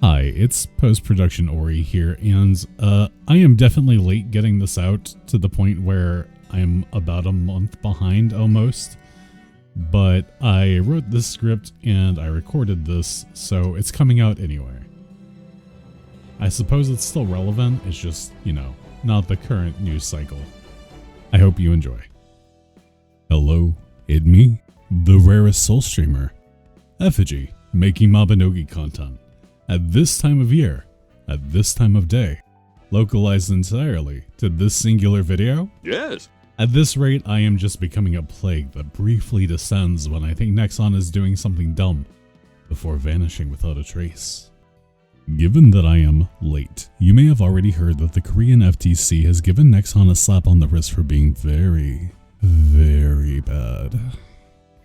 Hi, it's post-production Ori here, and I am definitely late getting this out to the point where I'm about a month behind almost, but I wrote this script and I recorded this, so it's coming out anyway. I suppose it's still relevant, it's just, not the current news cycle. I hope you enjoy. Hello, it's me, the rarest soul streamer, Effigy, making Mabinogi content. At this time of year, at this time of day, localized entirely to this singular video? Yes. At this rate, I am just becoming a plague that briefly descends when I think Nexon is doing something dumb, before vanishing without a trace. Given that I am late, you may have already heard that the Korean FTC has given Nexon a slap on the wrist for being very, very bad.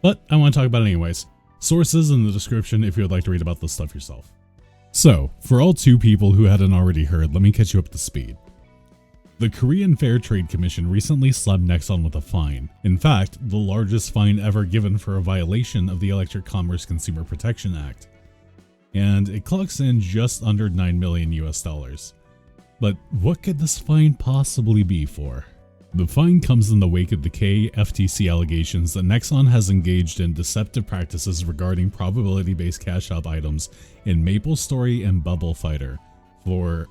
But I want to talk about it anyways. Sources in the description if you would like to read about this stuff yourself. So, for all two people who hadn't already heard, let me catch you up to speed. The Korean Fair Trade Commission recently slapped Nexon with a fine. In fact, the largest fine ever given for a violation of the Electric Commerce Consumer Protection Act. And it clocks in just under $9 million US. But what could this fine possibly be for? The fine comes in the wake of the FTC allegations that Nexon has engaged in deceptive practices regarding probability-based cash out items in MapleStory and Bubble Fighter for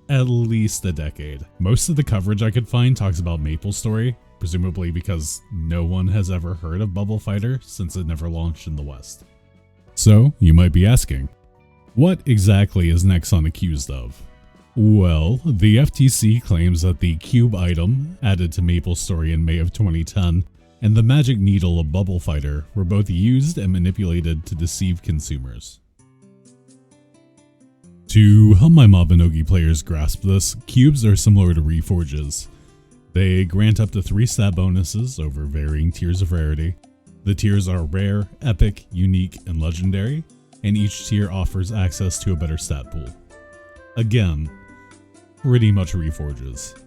at least a decade. Most of the coverage I could find talks about MapleStory, presumably because no one has ever heard of Bubble Fighter since it never launched in the West. So, you might be asking, what exactly is Nexon accused of? Well, the FTC claims that the cube item, added to MapleStory in May of 2010, and the magic needle of Bubble Fighter were both used and manipulated to deceive consumers. To help my Mabinogi players grasp this, cubes are similar to Reforges. They grant up to 3 stat bonuses over varying tiers of rarity. The tiers are rare, epic, unique, and legendary, and each tier offers access to a better stat pool. Again, pretty much Reforges.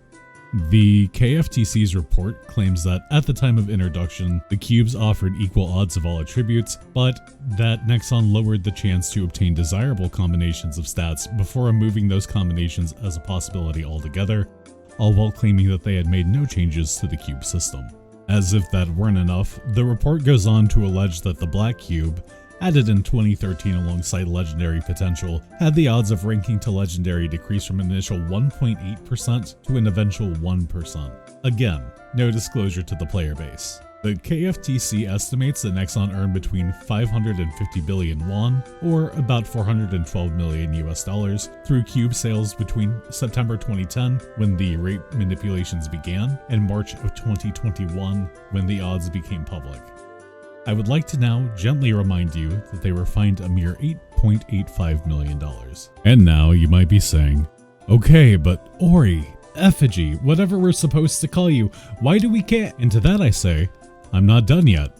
The KFTC's report claims that at the time of introduction, the cubes offered equal odds of all attributes, but that Nexon lowered the chance to obtain desirable combinations of stats before removing those combinations as a possibility altogether, all while claiming that they had made no changes to the cube system. As if that weren't enough, the report goes on to allege that the black cube, added in 2013 alongside legendary potential, had the odds of ranking to legendary decrease from an initial 1.8% to an eventual 1%. Again, no disclosure to the player base. The KFTC estimates that Nexon earned between 550 billion won, or about $412 million US, through cube sales between September 2010, when the rate manipulations began, and March of 2021, when the odds became public. I would like to now gently remind you that they were fined a mere $8.85 million. And now you might be saying, okay, but Ori, Effigy, whatever we're supposed to call you, why do we care? And to that I say, I'm not done yet.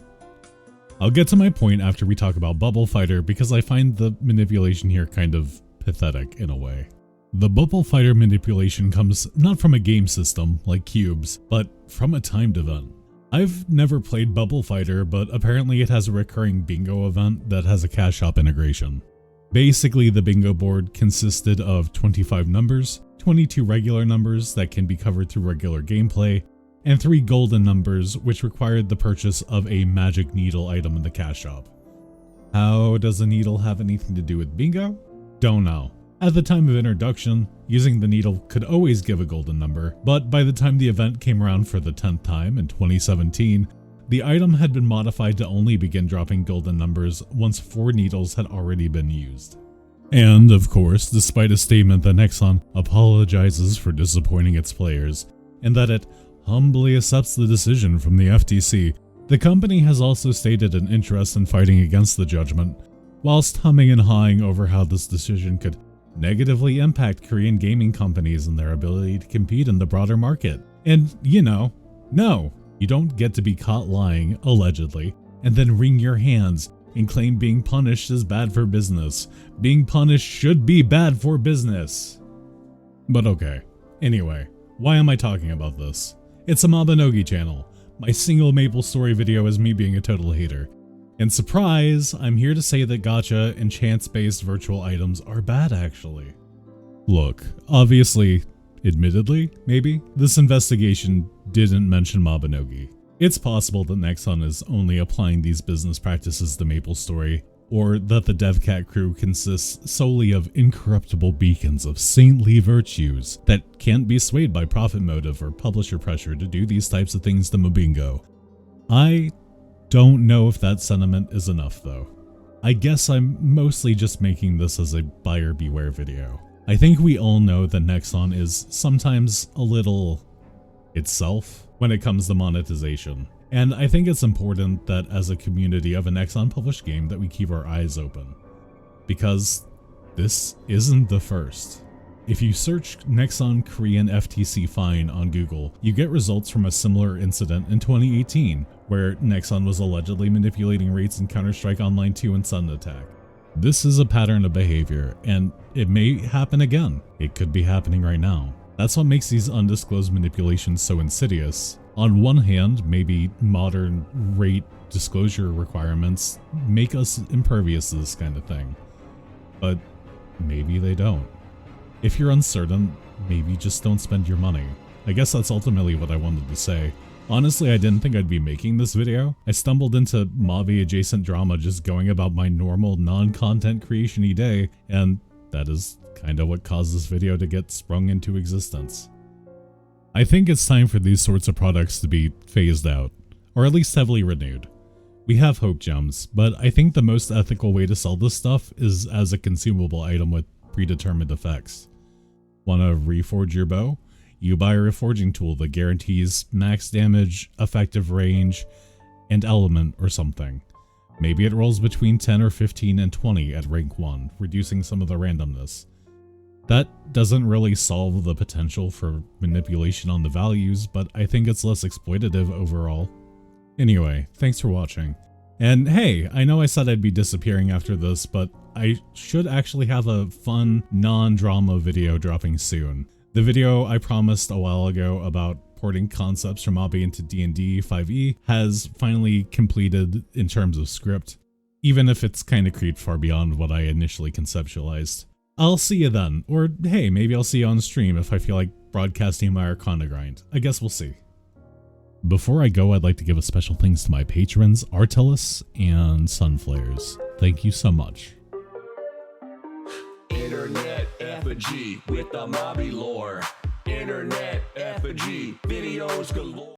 I'll get to my point after we talk about Bubble Fighter because I find the manipulation here kind of pathetic in a way. The Bubble Fighter manipulation comes not from a game system like cubes, but from a timed event. I've never played Bubble Fighter, but apparently it has a recurring bingo event that has a cash shop integration. Basically, the bingo board consisted of 25 numbers, 22 regular numbers that can be covered through regular gameplay, and 3 golden numbers which required the purchase of a magic needle item in the cash shop. How does a needle have anything to do with bingo? Don't know. At the time of introduction, using the needle could always give a golden number, but by the time the event came around for the 10th time in 2017, the item had been modified to only begin dropping golden numbers once 4 needles had already been used. And, of course, despite a statement that Nexon apologizes for disappointing its players, and that it humbly accepts the decision from the FTC, the company has also stated an interest in fighting against the judgment, whilst humming and hawing over how this decision could negatively impact Korean gaming companies and their ability to compete in the broader market. And, no, you don't get to be caught lying, allegedly, and then wring your hands and claim being punished is bad for business. Being punished should be bad for business. But okay. Anyway, why am I talking about this? It's a Mabinogi channel. My single MapleStory video is me being a total hater. And surprise, I'm here to say that gacha and chance-based virtual items are bad actually. Look, obviously, admittedly, maybe, this investigation didn't mention Mabinogi. It's possible that Nexon is only applying these business practices to MapleStory, or that the DevCat crew consists solely of incorruptible beacons of saintly virtues that can't be swayed by profit motive or publisher pressure to do these types of things to Mabingo. I don't know if that sentiment is enough though. I guess I'm mostly just making this as a buyer beware video. I think we all know that Nexon is sometimes a little itself when it comes to monetization. And I think it's important that as a community of a Nexon published game that we keep our eyes open. Because this isn't the first. If you search Nexon Korean FTC fine on Google, you get results from a similar incident in 2018, where Nexon was allegedly manipulating rates in Counter-Strike Online 2 and Sudden Attack. This is a pattern of behavior, and it may happen again. It could be happening right now. That's what makes these undisclosed manipulations so insidious. On one hand, maybe modern rate disclosure requirements make us impervious to this kind of thing, but maybe they don't. If you're uncertain, maybe just don't spend your money. I guess that's ultimately what I wanted to say. Honestly, I didn't think I'd be making this video. I stumbled into Mavi adjacent drama just going about my normal non-content creation-y day, and that is kinda what caused this video to get sprung into existence. I think it's time for these sorts of products to be phased out, or at least heavily renewed. We have hope gems, but I think the most ethical way to sell this stuff is as a consumable item with predetermined effects. Wanna reforge your bow? You buy a reforging tool that guarantees max damage, effective range, and element or something. Maybe it rolls between 10 or 15 and 20 at rank 1, reducing some of the randomness. That doesn't really solve the potential for manipulation on the values, but I think it's less exploitative overall. Anyway, thanks for watching. And hey, I know I said I'd be disappearing after this, but I should actually have a fun, non-drama video dropping soon. The video I promised a while ago about porting concepts from Obby into D&D 5e has finally completed in terms of script, even if it's kinda creeped far beyond what I initially conceptualized. I'll see you then, or hey, maybe I'll see you on stream if I feel like broadcasting my Arcana grind. I guess we'll see. Before I go, I'd like to give a special thanks to my patrons, Artellus and Sunflares. Thank you so much. Internet effigy with the Mobby lore. Internet effigy videos galore.